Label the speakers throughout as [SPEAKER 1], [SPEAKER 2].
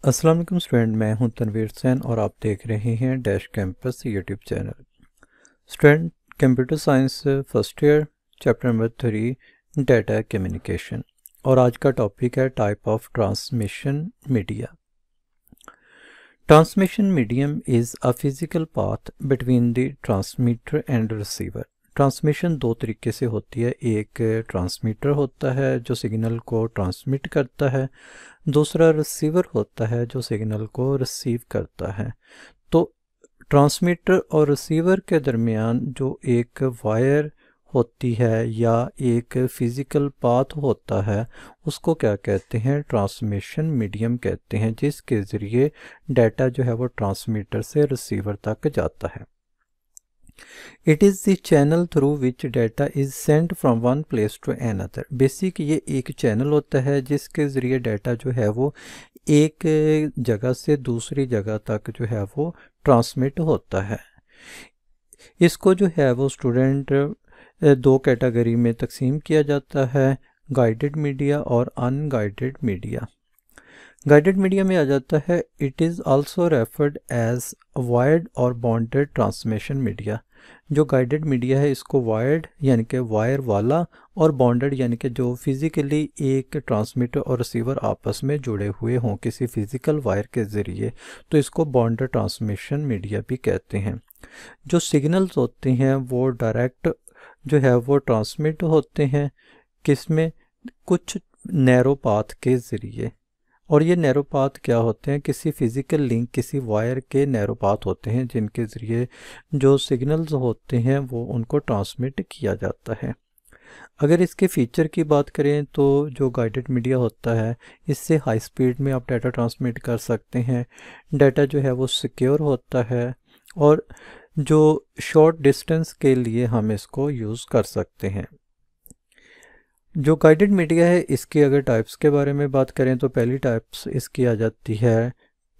[SPEAKER 1] अस्सलाम वालेकुम स्टूडेंट, मैं हूं तनवीर सैन और आप देख रहे हैं dash campus YouTube channel. Student, computer science first year, chapter number 3, data communication. और आज का टॉपिक है type of transmission media. Transmission medium is a physical path between the transmitter and receiver. Transmission दो तरीके से होती है। एक ट्रांसमीटर होता है जो सिग्नल को ट्रांसमिट करता है, दूसरा रिसीवर होता है जो सिग्नल को रिसीव करता है। तो ट्रांसमीटर और रिसीवर के दरमियान जो एक वायर होती है या एक फिज़िकल पाथ होता है, उसको क्या कहते हैं? ट्रांसमिशन मीडियम कहते हैं, जिसके ज़रिए डाटा जो है वो ट्रांसमीटर से रिसीवर तक जाता है। It is the channel through which data is send from one place to another. Basic ये एक चैनल होता है जिसके ज़रिए डाटा जो है वो एक जगह से दूसरी जगह तक जो है वो ट्रांसमिट होता है। इसको जो है वो स्टूडेंट दो कैटेगरी में तकसीम किया जाता है, गाइडेड मीडिया और अनगाइडेड मीडिया। गाइडेड मीडिया में आ जाता है, it is also referred as wired और बॉन्डेड ट्रांसमिशन मीडिया। जो गाइडेड मीडिया है इसको वायर्ड यानी कि वायर वाला और बॉन्डेड यानी कि जो फिज़िकली एक ट्रांसमीटर और रिसीवर आपस में जुड़े हुए हों किसी फिज़िकल वायर के ज़रिए, तो इसको बॉन्डेड ट्रांसमिशन मीडिया भी कहते हैं। जो सिग्नल्स होते हैं वो डायरेक्ट जो है वो ट्रांसमिट होते हैं, किसमें? कुछ नैरो पाथ के ज़रिए। और ये नैरो पाथ क्या होते हैं? किसी फिज़िकल लिंक, किसी वायर के नैरो पाथ होते हैं जिनके ज़रिए जो सिग्नल्स होते हैं वो उनको ट्रांसमिट किया जाता है। अगर इसके फ़ीचर की बात करें तो जो गाइडेड मीडिया होता है इससे हाई स्पीड में आप डाटा ट्रांसमिट कर सकते हैं। डाटा जो है वो सिक्योर होता है और जो शॉर्ट डिस्टेंस के लिए हम इसको यूज़ कर सकते हैं। जो गाइडेड मीडिया है इसकी अगर टाइप्स के बारे में बात करें तो पहली टाइप्स इसकी आ जाती है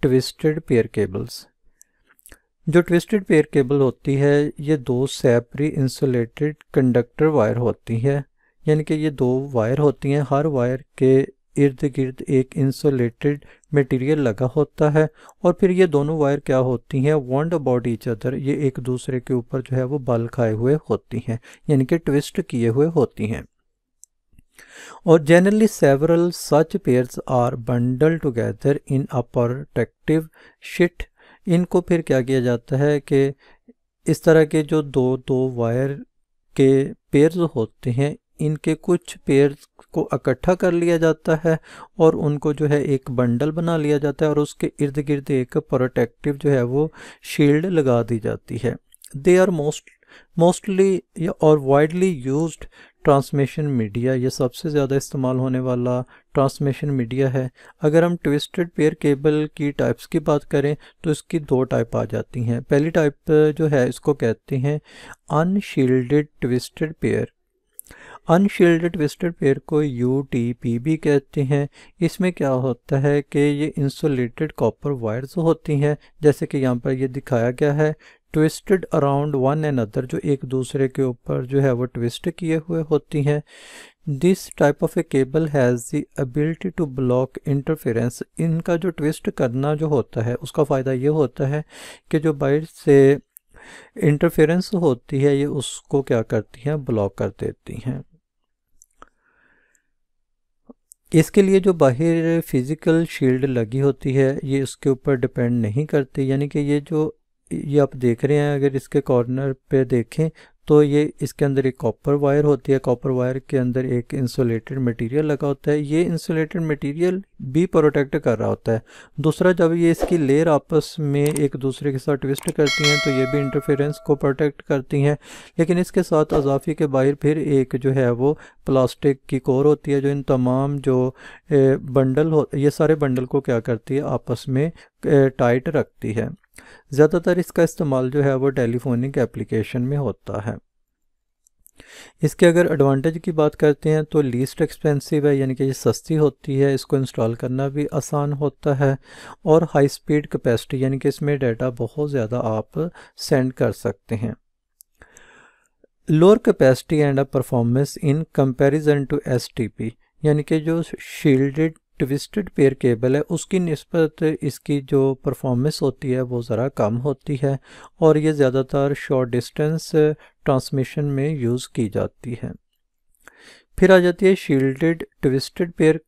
[SPEAKER 1] ट्विस्टेड पेयर केबल्स। जो ट्विस्टेड पेयर केबल होती है ये दो सेपरी इंसुलेटेड कंडक्टर वायर होती है, यानी कि ये दो वायर होती हैं, हर वायर के इर्द गिर्द एक इंसुलेटेड मटेरियल लगा होता है और फिर ये दोनों वायर क्या होती हैं? वाउंड अबाउट ईच अदर, ये एक दूसरे के ऊपर जो है वो बल खाए हुए होती हैं, यानी कि ट्विस्ट किए हुए होती हैं। और generally several such pairs are bundle together in a protective sheet. इनको फिर क्या किया जाता है कि इस तरह के जो दो दो वायर के पेयर्स होते हैं इनके कुछ पेयर्स को इकट्ठा कर लिया जाता है और उनको जो है एक बंडल बना लिया जाता है और उसके इर्द गिर्द एक प्रोटेक्टिव जो है वो शील्ड लगा दी जाती है। दे आर मोस्टली और वाइडली यूज्ड ट्रांसमिशन मीडिया, ये सबसे ज़्यादा इस्तेमाल होने वाला ट्रांसमिशन मीडिया है। अगर हम ट्विस्टेड पेयर केबल की टाइप्स की बात करें तो इसकी दो टाइप आ जाती हैं। पहली टाइप जो है इसको कहते हैं unshielded twisted pair. Unshielded twisted pair को UTP भी कहते हैं। इसमें क्या होता है कि ये इंसुलेटेड कॉपर वायर्स होती हैं, जैसे कि यहाँ पर ये दिखाया गया है, twisted around one and other, जो एक दूसरे के ऊपर जो है वो ट्विस्ट किए हुए होती हैं। This type of a cable has the ability to block interference. इनका जो ट्विस्ट करना जो होता है उसका फ़ायदा ये होता है कि जो बाहर से इंटरफेरेंस होती है ये उसको क्या करती हैं? ब्लॉक कर देती हैं। इसके लिए जो बाहर फिज़िकल शील्ड लगी होती है ये उसके ऊपर डिपेंड नहीं करती, यानी कि ये आप देख रहे हैं, अगर इसके कॉर्नर पे देखें तो ये इसके अंदर एक कॉपर वायर होती है, कॉपर वायर के अंदर एक इंसुलेटेड मटेरियल लगा होता है, ये इंसुलेटेड मटेरियल भी प्रोटेक्ट कर रहा होता है। दूसरा, जब ये इसकी लेयर आपस में एक दूसरे के साथ ट्विस्ट करती हैं तो ये भी इंटरफेरेंस को प्रोटेक्ट करती हैं। लेकिन इसके साथ अजाफी के बाहर फिर एक जो है वो प्लास्टिक की कोर होती है जो इन तमाम जो बंडल हो, ये सारे बंडल को क्या करती है? आपस में टाइट रखती है। ज़्यादातर इसका इस्तेमाल जो है वो टेलीफोनिक एप्लीकेशन में होता है। इसके अगर एडवांटेज की बात करते हैं तो लीस्ट एक्सपेंसिव है, यानी कि ये सस्ती होती है, इसको इंस्टॉल करना भी आसान होता है, और हाई स्पीड कैपेसिटी, यानी कि इसमें डाटा बहुत ज़्यादा आप सेंड कर सकते हैं। Lower capacity and performance in comparison to STP, यानी कि जो शील्डेड ट्विस्टेड पेयर केबल है उसकी निस्बत इसकी जो परफॉर्मेंस होती है वो ज़रा कम होती है और ये ज़्यादातर शॉर्ट डिस्टेंस ट्रांसमिशन में यूज़ की जाती है। फिर आ जाती है shielded twisted pair.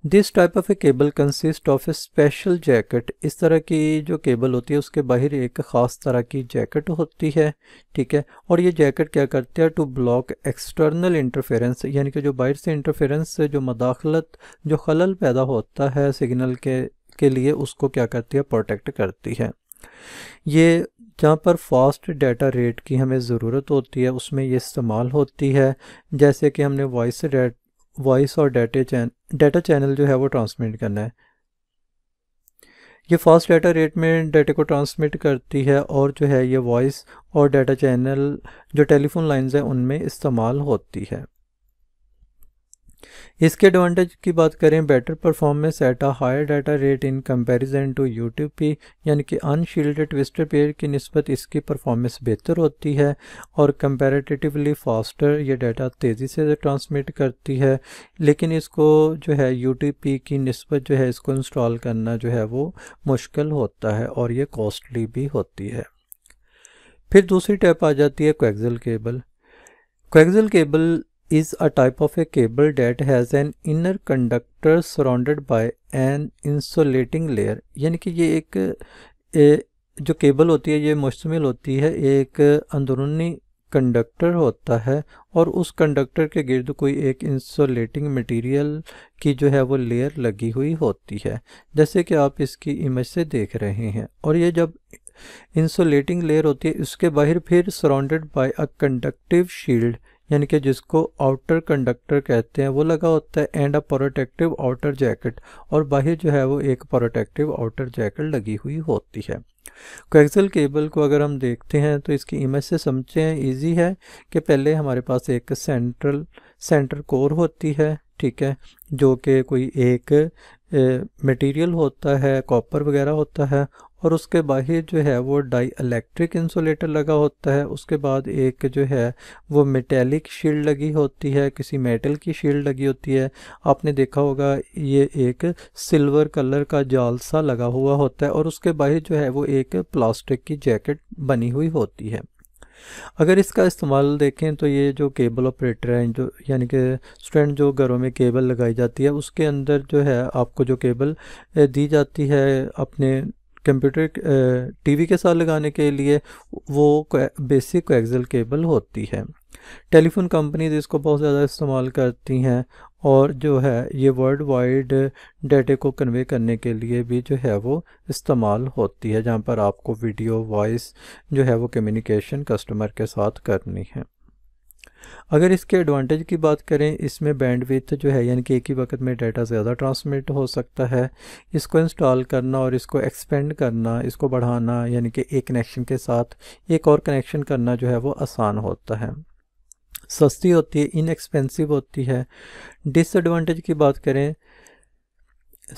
[SPEAKER 1] This type of a cable consist of A special jacket. इस तरह की जो केबल होती है उसके बाहर एक ख़ास तरह की जैकेट होती है, ठीक है। और ये जैकेट क्या करती है, टू ब्लॉक एक्सटर्नल इंटरफेरेंस, यानी कि जो बाहर से इंटरफेरेंस से जो मदाखलत, जो खलल पैदा होता है सिग्नल के लिए, उसको क्या करती है, प्रोटेक्ट करती है। ये जहाँ पर फास्ट डाटा रेट की हमें ज़रूरत होती है उसमें ये इस्तेमाल होती है। जैसे कि हमने वॉइस और डाटा चैनल जो है वो ट्रांसमिट करना है, ये फास्ट डाटा रेट में डाटा को ट्रांसमिट करती है और जो है ये वॉइस और डाटा चैनल जो टेलीफोन लाइंस है उनमें इस्तेमाल होती है। इसके एडवांटेज की बात करें, better performance at a higher data rate in comparison to UTP, यानी कि अनशील्डेड ट्विस्टेड पेयर की निस्बत इसकी परफॉर्मेंस बेहतर होती है और कंपैरेटिवली फास्टर ये डाटा तेज़ी से ट्रांसमिट करती है। लेकिन इसको जो है यूटीपी की निस्बत जो है इसको इंस्टॉल करना जो है वो मुश्किल होता है और ये कॉस्टली भी होती है। फिर दूसरी टाइप आ जाती है coaxial cable. Coaxial cable is a type of a cable that has an inner conductor surrounded by an insulating layer, यानी कि ये जो केबल होती है ये मुश्तमिल होती है एक अंदरूनी कंडक्टर होता है और उस कंडक्टर के गिर्द कोई एक इंसुलेटिंग मटेरियल की जो है वो लेयर लगी हुई होती है, जैसे कि आप इसकी इमेज से देख रहे हैं। और ये जब इंसुलेटिंग लेयर होती है उसके बाहर फिर surrounded by a conductive shield, यानी कि जिसको आउटर कंडक्टर कहते हैं, वो लगा होता है, and a protective outer jacket, और बाहर जो है वो एक प्रोटेक्टिव आउटर जैकेट लगी हुई होती है। कोएक्सियल केबल को अगर हम देखते हैं तो इसकी इमेज से समझते हैं, इजी है कि पहले हमारे पास एक सेंटर कोर होती है, ठीक है, जो कि कोई एक मटेरियल होता है, कॉपर वगैरह होता है, और उसके बाहर जो है वो डाई इलेक्ट्रिक इंसुलेटर लगा होता है। उसके बाद एक जो है वो मेटेलिक शील्ड लगी होती है, किसी मेटल की शील्ड लगी होती है। आपने देखा होगा ये एक सिल्वर कलर का जाल सा लगा हुआ होता है और उसके बाहर जो है वो एक प्लास्टिक की जैकेट बनी हुई होती है। अगर इसका इस्तेमाल देखें तो ये जो केबल ऑपरेटर हैं, जो यानी कि स्टूडेंट जो घरों में केबल लगाई जाती है उसके अंदर जो है आपको जो केबल दी जाती है अपने कंप्यूटर टीवी के साथ लगाने के लिए, वो बेसिक कोएक्सियल केबल होती है। टेलीफोन कंपनीज इसको बहुत ज़्यादा इस्तेमाल करती हैं और जो है ये वर्ल्ड वाइड डाटे को कन्वे करने के लिए भी जो है वो इस्तेमाल होती है, जहाँ पर आपको वीडियो वॉइस जो है वो कम्युनिकेशन कस्टमर के साथ करनी है। अगर इसके एडवांटेज की बात करें, इसमें बैंडविड्थ जो है, यानी कि एक ही वक्त में डाटा ज़्यादा ट्रांसमिट हो सकता है। इसको इंस्टॉल करना और इसको एक्सपेंड करना, इसको बढ़ाना, यानी कि एक कनेक्शन के साथ एक और कनेक्शन करना जो है वो आसान होता है, सस्ती होती है, इनएक्सपेंसिव होती है। डिसएडवांटेज की बात करें,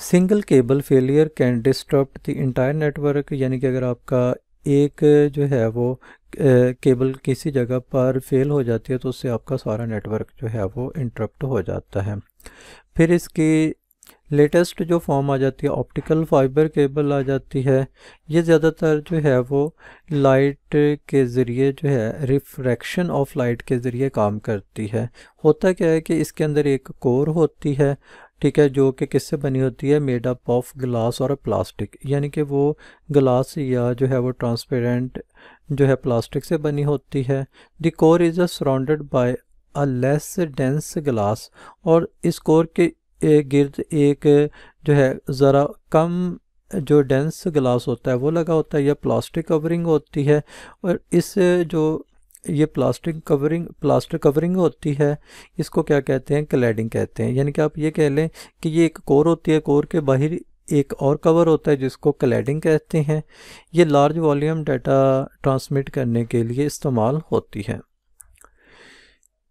[SPEAKER 1] single cable failure can disturb the entire network, यानी कि अगर आपका एक जो है वो केबल किसी जगह पर फेल हो जाती है तो उससे आपका सारा नेटवर्क जो है वो इंटरप्ट हो जाता है। फिर इसकी लेटेस्ट जो फॉर्म आ जाती है ऑप्टिकल फाइबर केबल आ जाती है। ये ज़्यादातर जो है वो लाइट के ज़रिए जो है रिफ्रैक्शन ऑफ लाइट के ज़रिए काम करती है। होता क्या है कि इसके अंदर एक कोर होती है, ठीक है, जो कि किससे बनी होती है, मेड अप ऑफ ग्लास और प्लास्टिक, यानी कि वो ग्लास या जो है वो ट्रांसपेरेंट जो है प्लास्टिक से बनी होती है। The core is surrounded by a less dense glass, और इस कोर के गिर्द एक जो है ज़रा कम जो डेंस ग्लास होता है वो लगा होता है, या प्लास्टिक कवरिंग होती है। और इस जो ये प्लास्टिक कवरिंग होती है, इसको क्या कहते हैं, क्लैडिंग कहते हैं। यानी कि आप ये कह लें कि ये एक कोर होती है, कोर के बाहर एक और कवर होता है जिसको क्लैडिंग कहते हैं। ये लार्ज वॉल्यूम डाटा ट्रांसमिट करने के लिए इस्तेमाल होती है।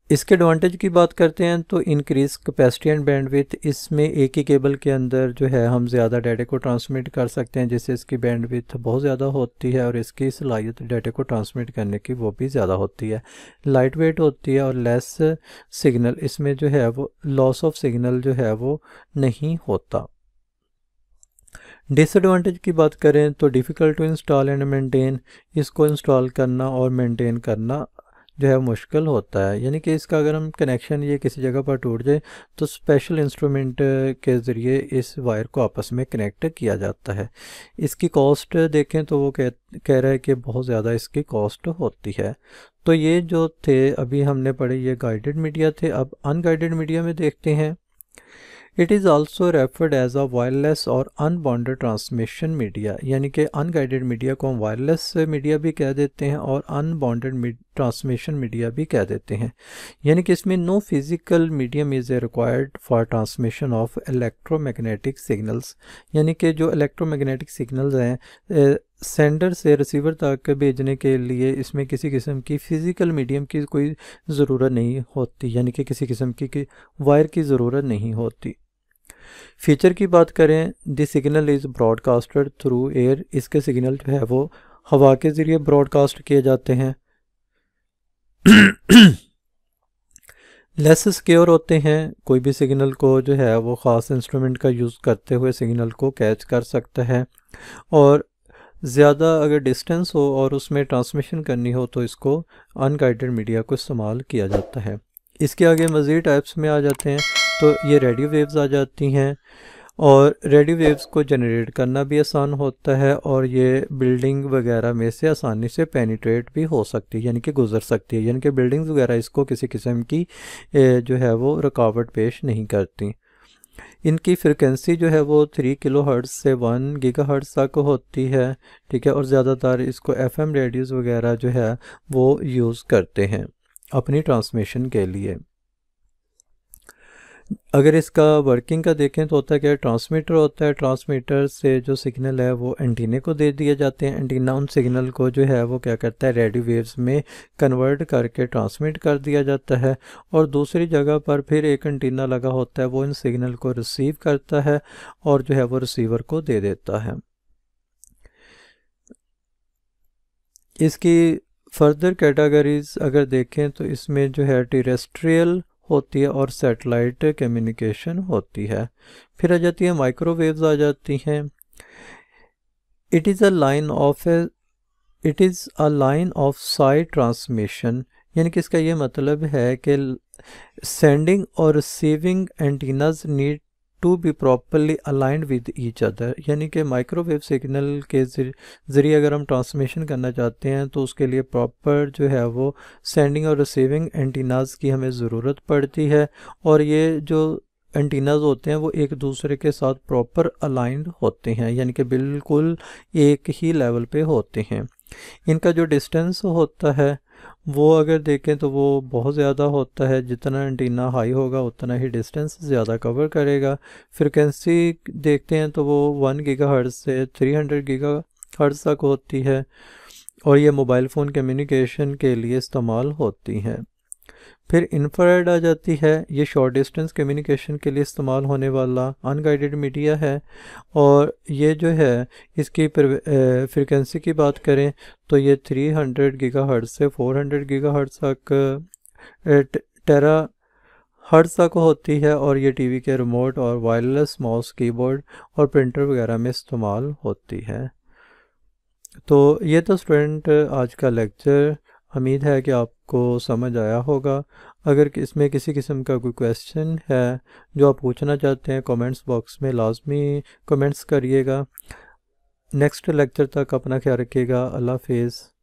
[SPEAKER 1] इसके एडवांटेज की बात करते हैं तो इंक्रीज कैपेसिटी एंड बैंडविड्थ, इसमें एक ही केबल के अंदर जो है हम ज़्यादा डाटा को ट्रांसमिट कर सकते हैं, जिससे इसकी बैंडविड्थ बहुत ज़्यादा होती है और इसकी सलाहियत डाटा को ट्रांसमिट करने की वो भी ज़्यादा होती है। लाइट वेट होती है और लेस सिग्नल, इसमें जो है वो लॉस ऑफ सिग्नल जो है वो नहीं होता। डिसएडवांटेज की बात करें तो difficult to install and maintain, इसको इंस्टॉल करना और मेंटेन करना जो है मुश्किल होता है, यानी कि इसका अगर हम कनेक्शन ये किसी जगह पर टूट जाए तो स्पेशल इंस्ट्रूमेंट के ज़रिए इस वायर को आपस में कनेक्ट किया जाता है। इसकी कॉस्ट देखें तो वो कह रहा है कि बहुत ज़्यादा इसकी कॉस्ट होती है। तो ये जो थे अभी हमने पढ़े ये गाइडेड मीडिया थे। अब अनगाइडेड मीडिया में देखते हैं। It is also referred as a wireless और अनबाउंडेड ट्रांसमिशन मीडिया, यानी कि अनगाइडेड मीडिया को हम वायरलेस मीडिया भी कह देते हैं और अनबाउंडेड ट्रांसमिशन मीडिया भी कह देते हैं। यानी कि इसमें no physical medium is required for transmission of electromagnetic signals, यानी कि जो इलेक्ट्रोमैग्नेटिक सिग्नल्स हैं सेंडर से रिसीवर तक भेजने के लिए इसमें किसी किस्म की फ़िज़िकल मीडियम की कोई ज़रूरत नहीं होती, यानी कि किसी किस्म की वायर की ज़रूरत नहीं होती। फीचर की बात करें, the signal is broadcasted through air, इसके सिग्नल जो है वो हवा के ज़रिए ब्रॉडकास्ट किए जाते हैं। लेस सिक्योर होते हैं, कोई भी सिग्नल को जो है वो ख़ास इंस्ट्रूमेंट का यूज़ करते हुए सिग्नल को कैच कर सकता है, और ज़्यादा अगर डिस्टेंस हो और उसमें ट्रांसमिशन करनी हो तो इसको अनगाइडेड मीडिया को इस्तेमाल किया जाता है। इसके आगे मज़ीद टाइप्स में आ जाते हैं तो ये रेडियो वेव्स आ जाती हैं, और रेडियो वेव्स को जनरेट करना भी आसान होता है और ये बिल्डिंग वगैरह में से आसानी से पेनिट्रेट भी हो सकती है, यानी कि गुजर सकती है, यानी कि बिल्डिंग्स वगैरह इसको किसी किस्म की जो है वो रुकावट पेश नहीं करती। इनकी फ्रिक्वेंसी जो है वो 3 किलोहर्ट्ज़ से 1 गीगाहर्ट्ज़ तक होती है, ठीक है, और ज़्यादातर इसको एफएम रेडियोस वगैरह जो है वो यूज़ करते हैं अपनी ट्रांसमिशन के लिए। अगर इसका वर्किंग का देखें तो होता है क्या, ट्रांसमीटर होता है, ट्रांसमीटर से जो सिग्नल है वो एंटीने को दे दिए जाते हैं, एंटीना उन सिग्नल को जो है वो क्या करता है रेडियो वेव्स में कन्वर्ट करके ट्रांसमिट कर दिया जाता है, और दूसरी जगह पर फिर एक एंटीना लगा होता है वो इन सिग्नल को रिसीव करता है और जो है वो रिसीवर को दे देता है। इसकी फर्दर कैटेगरीज अगर देखें तो इसमें जो है टेरेस्ट्रियल होती है और सैटेलाइट कम्युनिकेशन होती है। फिर आ जाती है माइक्रोवेव्स आ जाती हैं। It is a line of sight transmission, यानी कि इसका ये मतलब है कि सेंडिंग और receiving antennas need to be properly aligned with each other, यानी कि माइक्रोवेव सिग्नल के ज़रिए अगर हम ट्रांसमिशन करना चाहते हैं तो उसके लिए प्रॉपर जो है वो सेंडिंग और रिसीविंग एंटीनाज की हमें ज़रूरत पड़ती है, और ये जो एंटीनाज होते हैं वो एक दूसरे के साथ प्रॉपर अलाइंड होते हैं, यानी कि बिल्कुल एक ही लेवल पे होते हैं। इनका जो डिस्टेंस होता है वो अगर देखें तो वो बहुत ज़्यादा होता है, जितना एंटीना हाई होगा उतना ही डिस्टेंस ज़्यादा कवर करेगा। फ्रिक्वेंसी देखते हैं तो वो 1 गीगाहर्ट्ज़ से 300 गीगाहर्ट्ज़ तक होती है, और ये मोबाइल फ़ोन कम्युनिकेशन के लिए इस्तेमाल होती हैं। फिर इंफ्रारेड आ जाती है, ये शॉर्ट डिस्टेंस कम्युनिकेशन के लिए इस्तेमाल होने वाला अनगाइडेड मीडिया है, और ये जो है इसकी फ्रिक्वेंसी की बात करें तो ये 300 गीगाहर्ट्ज़ से 400 गीगाहर्ट्ज़ तक टेरा हर्ट्ज़ तक होती है, और ये टीवी के रिमोट और वायरलेस माउस कीबोर्ड और प्रिंटर वगैरह में इस्तेमाल होती है। तो ये तो स्टूडेंट आज का लेक्चर, उम्मीद है कि आपको समझ आया होगा। अगर इसमें किसी किस्म का कोई क्वेश्चन है जो आप पूछना चाहते हैं कमेंट्स बॉक्स में लाजमी कमेंट्स करिएगा। नेक्स्ट लेक्चर तक अपना ख्याल रखिएगा। अल्लाह हाफिज़।